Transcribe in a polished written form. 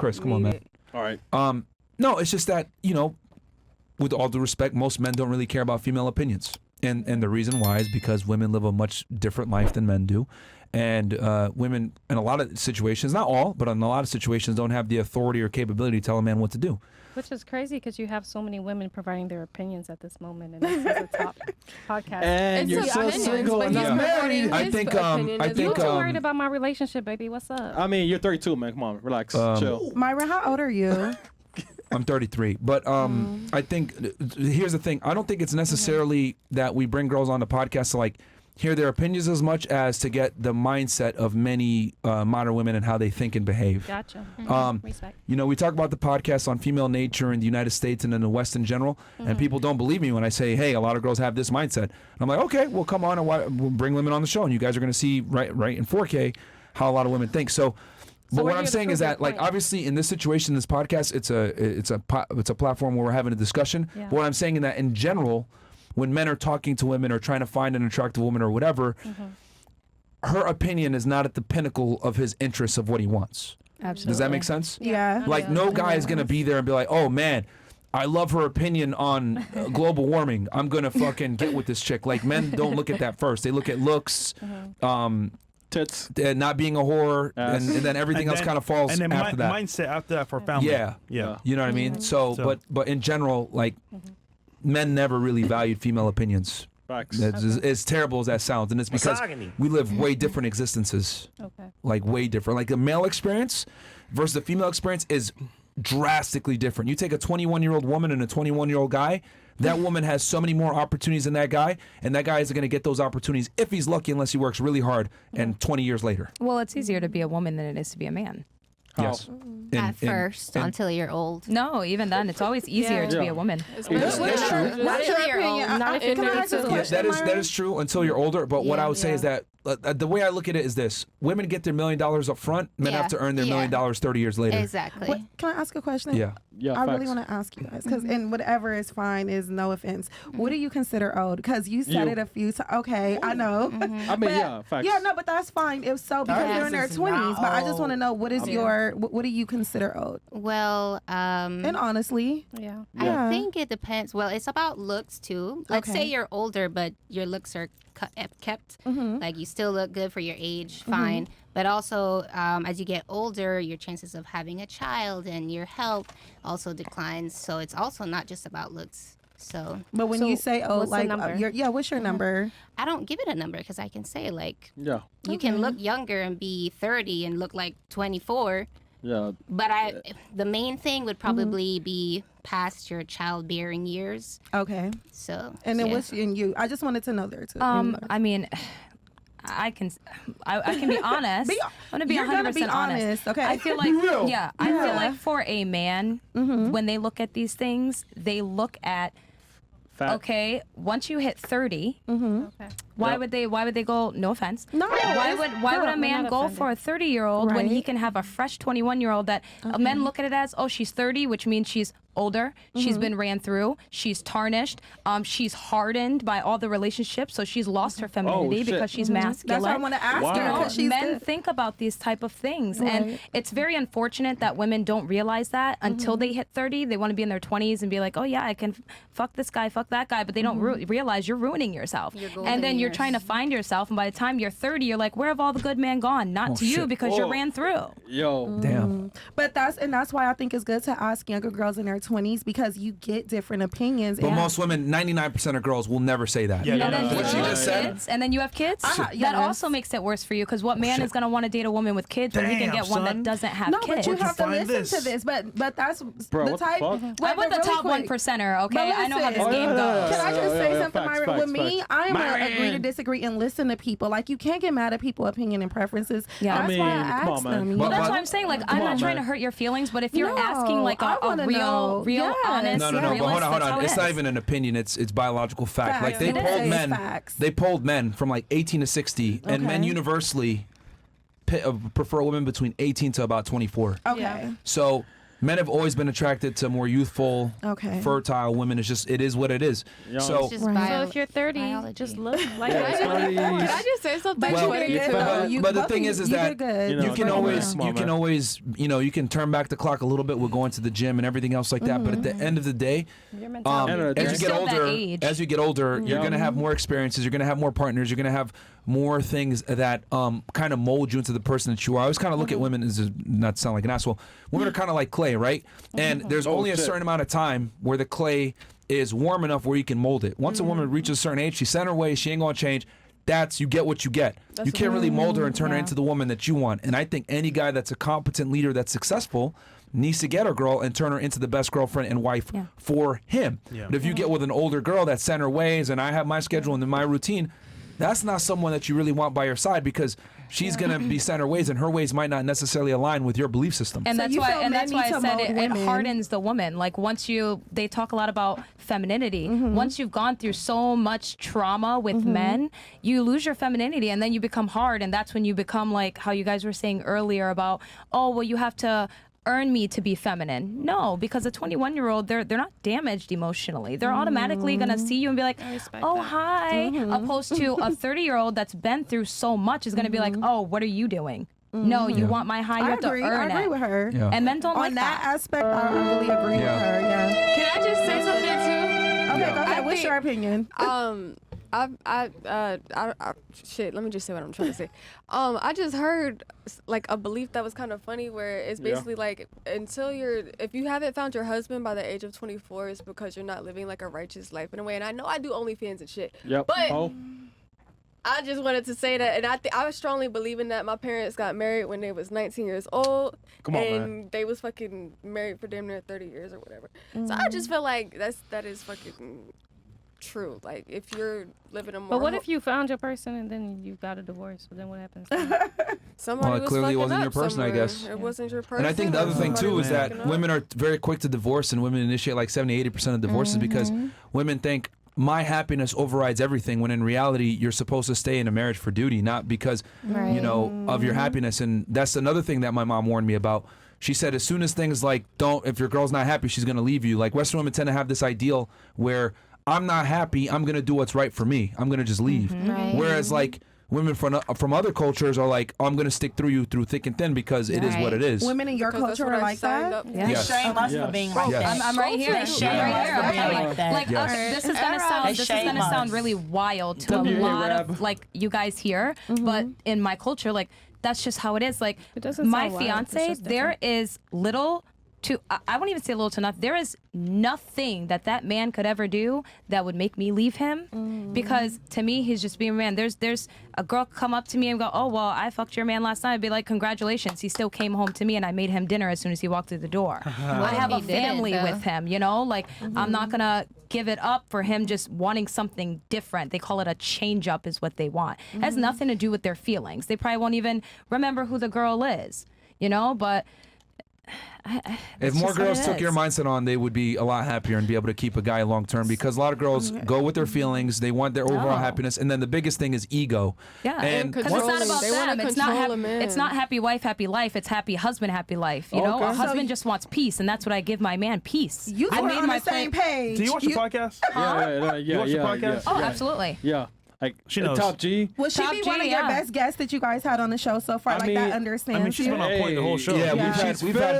Chris, come on, man. All right. No, it's just that, you know, with all due respect, most men don't really care about female opinions. And the reason why is because women live a much different life than men do. And women, in a lot of situations, not all, but in a lot of situations, don't have the authority or capability to tell a man what to do. Which is crazy because you have so many women providing their opinions at this moment, and this is a top podcast. And you're so single and not married. I think You're too worried about my relationship, baby. What's up? I mean, you're 32, man. Come on, relax, chill. Myra, how old are you? I'm 33, but I think here's the thing. I don't think it's necessarily that we bring girls on the podcast to like hear their opinions as much as to get the mindset of many modern women and how they think and behave. Gotcha. Respect. You know, we talk about the podcast on female nature in the United States and in the West in general, and people don't believe me when I say, hey, a lot of girls have this mindset. And I'm like, okay, well, come on, and we'll bring women on the show, and you guys are going to see right in 4K how a lot of women think. So but what I'm saying is that, like, obviously in this situation, this podcast, it's a platform where we're having a discussion. Yeah. But what I'm saying is that in general, when men are talking to women or trying to find an attractive woman or whatever, her opinion is not at the pinnacle of his interests of what he wants. Absolutely. Does that make sense? Yeah. Like, no guy is going to be there and be like, oh, man, I love her opinion on global warming. I'm going to fucking get with this chick. Like, men don't look at that first. They look at looks, Tits. not being a whore, and then everything else kind of falls and then after that. mindset after that for family. Yeah. Yeah. You know what I mean? So, but in general, like, men never really valued female opinions. Facts. As terrible as that sounds, and it's because Misogyny. we live way different existences. Okay. Like, way different. Like, the male experience versus the female experience is drastically different. You take a 21-year-old woman and a 21-year-old guy, that woman has so many more opportunities than that guy, and that guy isn't going to get those opportunities if he's lucky, unless he works really hard and 20 years later. Well, it's easier to be a woman than it is to be a man. Yes. At first, until you're old. No, even then, it's always easier to be a woman. That's true. Not until you're old. Not if you're ask this question, That is true until you're older. But what I would say is that the way I look at it is this: women get their $1 million up front, men have to earn their $1 million 30 years later. Exactly. Can I ask a question? Yeah. Yeah, I facts. really want to ask you guys because, and whatever is fine is no offense. What do you consider old? Because you said it a few times. Okay, I know. I mean, But- yeah, facts. Yeah, no, but that's fine if so because they're in their 20s. But I just want to know what is your what do you consider old? Well, And honestly, Yeah. Yeah. I think it depends. Well, it's about looks too. Let's Okay. say you're older, but your looks are kept. Like you still look good for your age, fine. But also, as you get older, your chances of having a child and your health also declines. So it's also not just about looks. So but when So you say old, what's the like number? what's your number? I don't give it a number because I can say like Yeah. you can look younger and be 30 and look like 24. Yeah. But the main thing would probably be past your childbearing years. Okay, So and then yeah. what's in you? I just wanted to know there too. I mean, I can be honest. I'm gonna be You're 100% gonna be honest. honest, okay. I feel like I feel like for a man, when they look at these things, they look at Fat. okay, once you hit 30, Okay. why would they go? No offense. No, Why would a I'm man not go offended. for a 30-year-old when he Right. can have a fresh 21-year-old that men look at it as, oh, she's 30, which means she's older, she's been ran through, she's tarnished, she's hardened by all the relationships, so she's lost her femininity shit. because she's masculine. That's why I want to ask Wow. you You know, because she's men good. think about these type of things, and it's very unfortunate that women don't realize that until they hit 30. They want to be in their 20s and be like, oh yeah, I can fuck this guy, fuck that guy, but they don't realize you're ruining yourself. Your golden And then you're years. trying to find yourself, and by the time you're 30, you're like, where have all the good men gone? Not to you shit. because you're ran through. Yo. Damn. But that's why I think it's good to ask younger girls in their 20s because you get different opinions. But and most women, 99% of girls will never say that. Yeah, And then, What she you have just said? kids, and then you have kids. That yes. also makes it worse for you because what man is going to want to date a woman with kids when he can Damn, get one son. that doesn't have no, kids? but you have to find listen this? to this. But that's Bro, the what the type. fuck? Wait, I'm but with the really top quick. 1%er, okay? But I know how this listen. game goes. Can I just say something, Facts, Myra? facts, With me, facts. I'm gonna Man. agree to disagree and listen to people. Like you can't get mad at people's opinion and preferences. Yeah. That's I why I mean, come on, asked man. them. you But- Well, that's know? what I'm saying. Like, I'm on, not trying to man. hurt your feelings, but if you're No, asking like I a wanna real, know. Yes. honest, No, but realist, hold that's on. how it It's not is. even an opinion. It's biological fact. Facts. Like they It polled is. men. Facts. They polled men from like 18 to 60, and men Okay. universally prefer women between 18 to about 24. Okay. Yeah. So men have always been attracted to more youthful, Okay. fertile women. It is what it is. Yeah. So It's just Right. So if you're 30, biology. just look like Yeah, that. Can I just say something? But Well, you did good, but- though. You- but the both thing of is you that did good. You know, you can come on, always man. you can always you can turn back the clock a little bit with going to the gym and everything else like that. But at the end of the day, Your mentality. End of the as day. you You're get still that older, age. as you get older, you're Yeah. gonna have more experiences. You're gonna have more partners. You're gonna have more things that kind of mold you into the person that you are. I always kind of look at women as not to sound like an asshole. Women are kind of like clay, right? And there's only a shit. certain amount of time where the clay is warm enough where you can mold it. Once a woman reaches a certain age, she's set her way. She ain't gonna change. You get what you get. You can't really mold her and turn her into the woman that you want. And I think any guy that's a competent leader that's successful needs to get a girl and turn her into the best girlfriend and wife for him. Yeah. But if you get with an older girl that's set in her ways and I have my schedule and my routine, that's not someone that you really want by your side because she's gonna be set in her ways and her ways might not necessarily align with your belief system. And So that's you why, feel and men that's need why I to said mold it women. hardens the woman. Like they talk a lot about femininity. Mm-hmm. Once you've gone through so much trauma with men, you lose your femininity, and then you become hard, and that's when you become like how you guys were saying earlier about, oh well, you have to earn me to be feminine. No, because a 21-year-old, they're not damaged emotionally. They're automatically gonna see you and be like, respect oh that. hi, opposed to a 30-year-old that's been through so much is gonna be like, oh, what are you doing? No, you want my high, you I have agree. to earn I agree it. with her. Yeah. And men don't On like that that. aspect, I really agree Yeah. with her. Yeah. Can I just say something too? Okay, go ahead. What's think- your opinion? Shit, let me just say what I'm trying to say. I just heard like a belief that was kind of funny where it's Yeah. basically like if you haven't found your husband by the age of 24, it's because you're not living like a righteous life in a way. And I know I do OnlyFans and shit. Yep. But Oh. I just wanted to say that, and I was strongly believing that my parents got married when they was 19 years old, Come on, and man. they was fucking married for damn near 30 years or whatever. So I just feel like that is fucking true. Like if you're living a more But what if you found your person and then you got a divorce? So then what happens? somebody Well, it was clearly fucking wasn't up your person, I somewhere. guess. It wasn't your person. And I think the or other thing somebody too was is that fucking up. women are very quick to divorce and women initiate like 70-80% of divorces because women think my happiness overrides everything when in reality you're supposed to stay in a marriage for duty, not because of your happiness. And that's another thing that my mom warned me about. She said as soon as things like if your girl's not happy, she's gonna leave you. Like Western women tend to have this ideal where I'm not happy, I'm gonna do what's right for me. I'm gonna just leave. Right. Whereas like women from other cultures are like, I'm gonna stick through you through thick and thin because it is what it is. Women in your Because that's culture what are I like signed that? up for. Yeah. Yes. Shame us Yes. for being like Yes. that. I'm right here. They I'm shame right us here. for Okay. being like that. Like Yes. this is gonna sound They shame sound us. really wild to a WA lot rap. of like you guys here, but in my culture, like that's just how it is. Like It doesn't my sound wild, it's fiance, just there different. is little to I won't even say little to nothing. There is nothing that man could ever do that would make me leave him, because to me he's just being a man. There's a girl come up to me and go, oh well, I fucked your man last night. I'd be like, congratulations. He still came home to me and I made him dinner as soon as he walked through the door. I have if a he did, family though? with him, you know, like I'm not gonna give it up for him just wanting something different. They call it a change up is what they want. It has nothing to do with their feelings. They probably won't even remember who the girl is, you know, but If It's more just what girls it took your is. mindset on, they would be a lot happier and be able to keep a guy long term because a lot of girls go with their feelings. They want their overall No. happiness. And then the biggest thing is ego. yeah, And because it's not controlling. about They wanna them. It's not control a man. it's not happy wife, happy life. It's happy husband, happy life. You know, Okay. a So husband just wants peace, and that's what I give my man: peace. You two I are made on my the same plan- page. Do you watch the podcast? Yeah. watch the podcast? Oh, yeah. absolutely. Yeah. Like She knows. Top G. Will she Top be G, one of your yeah. best guests that you guys had on the show so far? I like mean- that understands I mean, she's you? been on point the whole show. Yeah, Yeah. we've had